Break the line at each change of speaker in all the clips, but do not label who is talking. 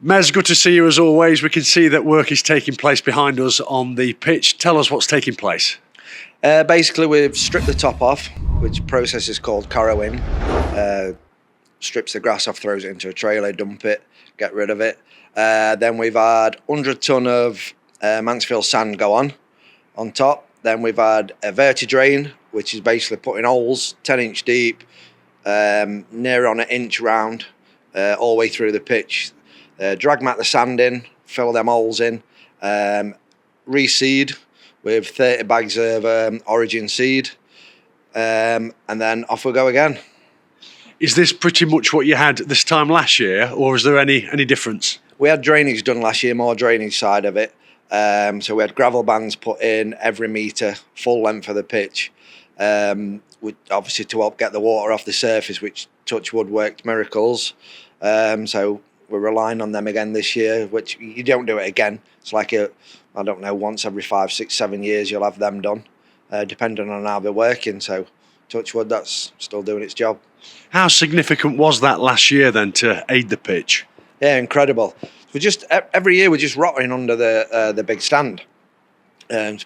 Mez, good to see you as always. We can see that work is taking place behind us on the pitch. Tell us what's taking place.
Basically, we've stripped the top off, which process is called carrowing. Strips the grass off, throws it into a trailer, dump it, get rid of it. Then we've had 100 tonne of Mansfield sand go on top. Then we've had a verti-drain, which is basically putting holes 10-inch deep, near on an inch round, all the way through the pitch. Drag mat the sand in, fill them holes in, reseed with 30 bags of origin seed, and then off we go again.
Is this pretty much what you had this time last year, or is there any difference?
We had drainage done last year, more drainage side of it. So we had gravel bands put in every metre, full length of the pitch, obviously to help get the water off the surface, which touch wood worked miracles. So we're relying on them again this year, which you don't do it again. It's like I don't know, once every 5, 6, 7 years you'll have them done, depending on how they're working. So touch wood, that's still doing its job.
How significant was that last year then to aid the pitch?
Yeah, incredible. Every year we're just rotting under the big stand.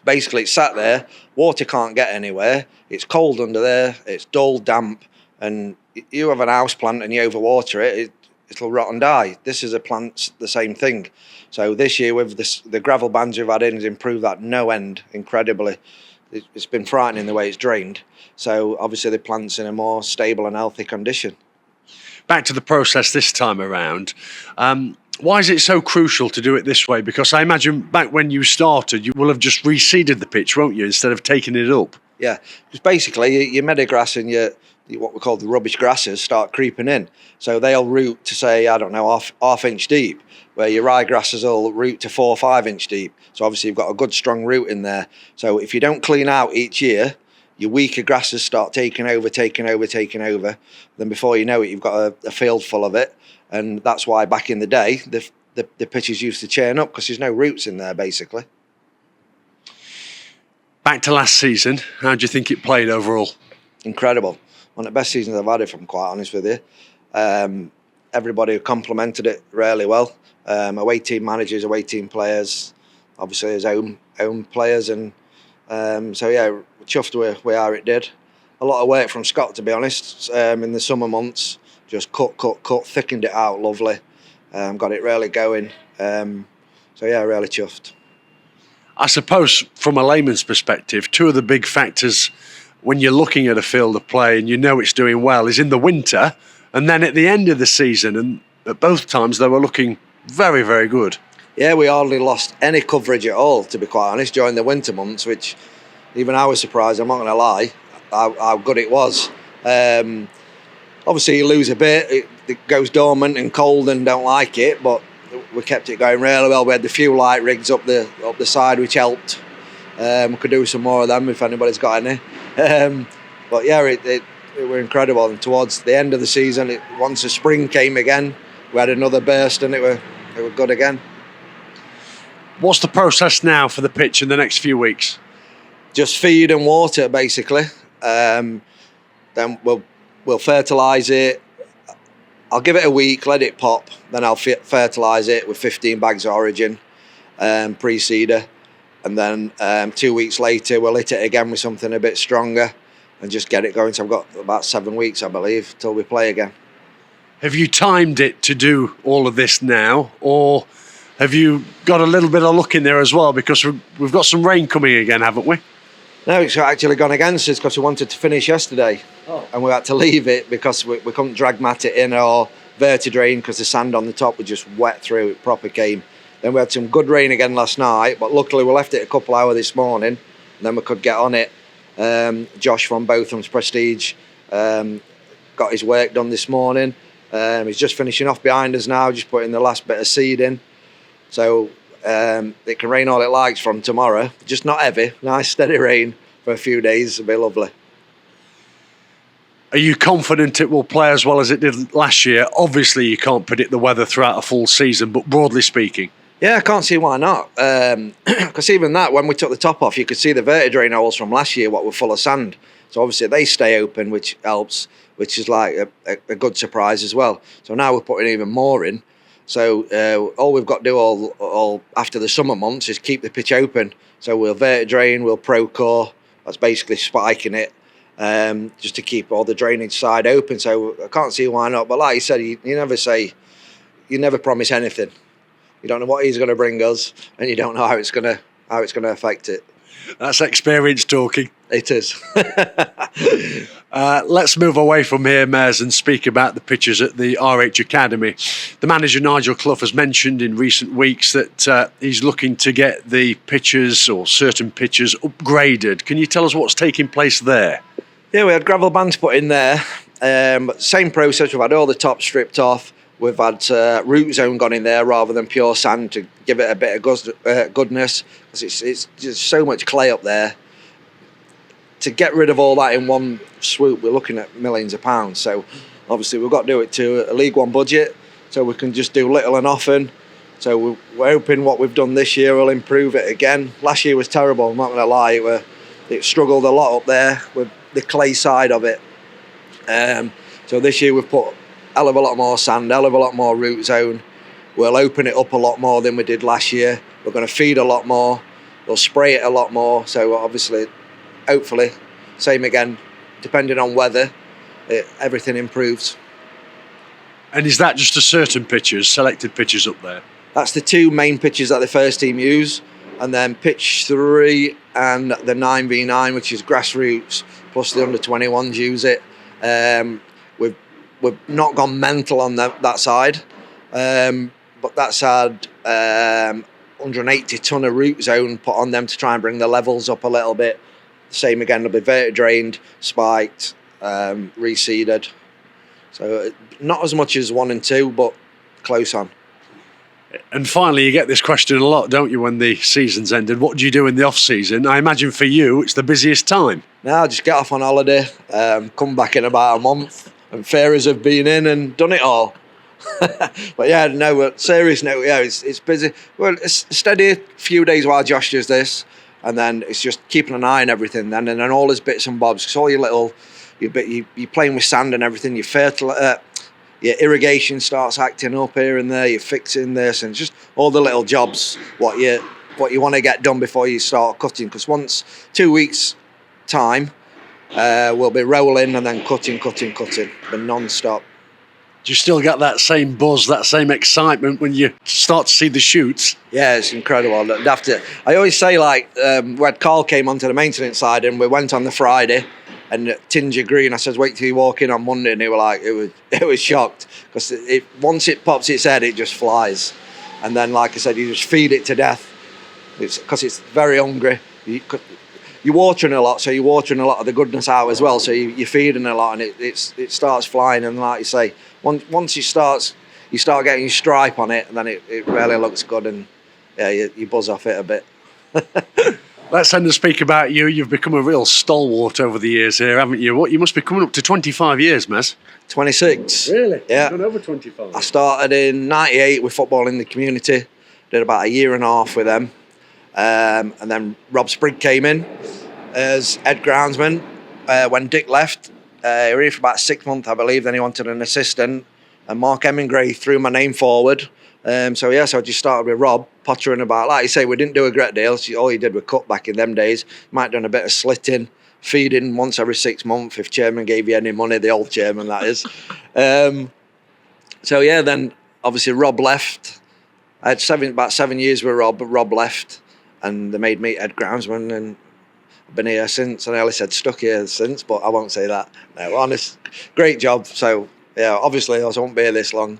Basically it's sat there, water can't get anywhere, it's cold under there, it's dull, damp, and you have an house plant and you overwater it, it'll rot and die. This is a plant, the same thing. So this year with the gravel bands we've had in has improved that no end incredibly. It's been frightening the way it's drained. So obviously the plant's in a more stable and healthy condition.
Back to the process this time around. Why is it so crucial to do it this way? Because I imagine back when you started, you will have just reseeded the pitch, won't you, instead of taking it up? Yeah,
just basically your meadow grass and your what we call the rubbish grasses start creeping in. So they'll root to say, I don't know, half inch deep, where your rye grasses will root to 4 or 5 inch deep. So obviously you've got a good strong root in there. So if you don't clean out each year, your weaker grasses start taking over. Then before you know it, you've got a field full of it. And that's why back in the day, the pitches used to churn up because there's no roots in there, basically.
Back to last season, how do you think it played overall?
Incredible. One of the best seasons I've had, if I'm quite honest with you. Everybody complimented it really well. Away team managers, away team players, obviously his own players. And so, yeah, chuffed with how it did. A lot of work from Scott, to be honest, in the summer months. Just cut, thickened it out lovely. Got it really going. So, yeah, really chuffed.
I suppose from a layman's perspective, two of the big factors when you're looking at a field of play and you know it's doing well is in the winter and then at the end of the season. And at both times they were looking very, very good.
Yeah, we hardly lost any coverage at all, to be quite honest, during the winter months, which even I was surprised, I'm not going to lie, how good it was. Obviously you lose a bit, it goes dormant and cold and don't like it, but we kept it going really well. We had the few light rigs up the side, which helped. We could do some more of them if anybody's got any. But yeah, it were incredible. And towards the end of the season, once the spring came again, we had another burst and it were good again.
What's the process now for the pitch in the next few weeks?
Just feed and water, basically. Then we'll fertilise it. I'll give it a week, let it pop. Then I'll fertilise it with 15 bags of origin, pre-seeder. And then 2 weeks later, we'll hit it again with something a bit stronger and just get it going. So I've got about 7 weeks, I believe, till we play again.
Have you timed it to do all of this now, or have you got a little bit of luck in there as well? Because we've got some rain coming again, haven't we?
No, it's actually gone against us because we wanted to finish yesterday. And we had to leave it because we couldn't drag mat it in or verti-drain because the sand on the top was just wet through, it proper came. Then we had some good rain again last night, but luckily we left it a couple hours this morning and then we could get on it. Josh from Botham's Prestige got his work done this morning. He's just finishing off behind us now, just putting the last bit of seed in. So it can rain all it likes from tomorrow, just not heavy, nice steady rain for a few days, it'll be lovely.
Are you confident it will play as well as it did last year? Obviously you can't predict the weather throughout a full season, but broadly speaking.
Yeah, I can't see why not. Because even that, when we took the top off, you could see the verti-drain holes from last year, what were full of sand. So obviously they stay open, which helps, which is like a good surprise as well. So now we're putting even more in. So all we've got to do all after the summer months is keep the pitch open. So we'll vertidrain, we'll pro-core. That's basically spiking it, just to keep all the drainage side open. So I can't see why not. But like you said, you never promise anything. You don't know what he's going to bring us, and you don't know how it's going to affect it.
That's experience talking.
It is.
Let's move away from here, Mares, and speak about the pitches at the RH Academy. The manager, Nigel Clough, has mentioned in recent weeks that he's looking to get the pitches or certain pitches upgraded. Can you tell us what's taking place there?
Yeah, we had gravel bands put in there. Same process. We've had all the top stripped off. We've had root zone gone in there rather than pure sand to give it a bit of goodness, because it's just so much clay up there. To get rid of all that in one swoop, we're looking at millions of pounds. So obviously we've got to do it to a League One budget, so we can just do little and often. So we're hoping what we've done this year will improve it again. Last year was terrible, I'm not going to lie. It struggled a lot up there with the clay side of it. So this year we've put hell of a lot more sand, hell of a lot more root zone. We'll open it up a lot more than we did last year. We're going to feed a lot more. We'll spray it a lot more. So obviously, hopefully, same again, depending on weather, everything improves.
And is that just a certain pitches, selected pitches up there?
That's the two main pitches that the first team use. And then pitch 3 and the 9v9, which is grassroots, plus the under-21s use it. We've not gone mental on that side, but that's had 180 tonne of root zone put on them to try and bring the levels up a little bit. Same again, they'll be vertidrained, spiked, reseeded. So not as much as 1 and 2, but close on.
And finally, you get this question a lot, don't you, when the season's ended? What do you do in the off-season? I imagine for you, it's the busiest time.
Now, just get off on holiday, come back in about a month, and fairies have been in and done it all. But yeah, no, serious note, yeah, it's busy. Well, it's steady a few days while Josh does this, and then it's just keeping an eye on everything then, and then all his bits and bobs, because all your little, you're playing with sand and everything, your irrigation starts acting up here and there, you're fixing this, and just all the little jobs, what you want to get done before you start cutting, because once 2 weeks time, we'll be rolling and then cutting, but non-stop.
Do you still get that same buzz, that same excitement when you start to see the shoots?
Yeah, it's incredible. I always say, like, when Carl came onto the maintenance side and we went on the Friday, and tinge of green, I said, wait till you walk in on Monday, and they were like, it was shocked, because once it pops its head, it just flies. And then, like I said, you just feed it to death, because it's very hungry. You're watering a lot, so you're watering a lot of the goodness out as well, so you're feeding a lot, and it starts flying, and like you say, once you start getting your stripe on it, and then it really looks good, and yeah, you buzz off it a bit.
Let's end and speak about you. You've become a real stalwart over the years here, haven't you? You must be coming up to 25 years, Mez.
26.
Really?
Yeah.
Gone over 25.
I started in 98 with football in the community. Did about a year and a half with them. And then Rob Sprigg came in as head groundsman when Dick left. He was here for about 6 months, I believe. Then he wanted an assistant. And Mark Hemingray threw my name forward. So I just started with Rob, pottering about. Like you say, we didn't do a great deal. So all you did was cut back in them days. Might have done a bit of slitting, feeding once every 6 months if chairman gave you any money, the old chairman, that is. Then obviously Rob left. I had about 7 years with Rob, but Rob left, and they made me head groundsman, and I've been here since. And I only said stuck here since, but I won't say that. No, honest, great job. So yeah, obviously I won't be here this long.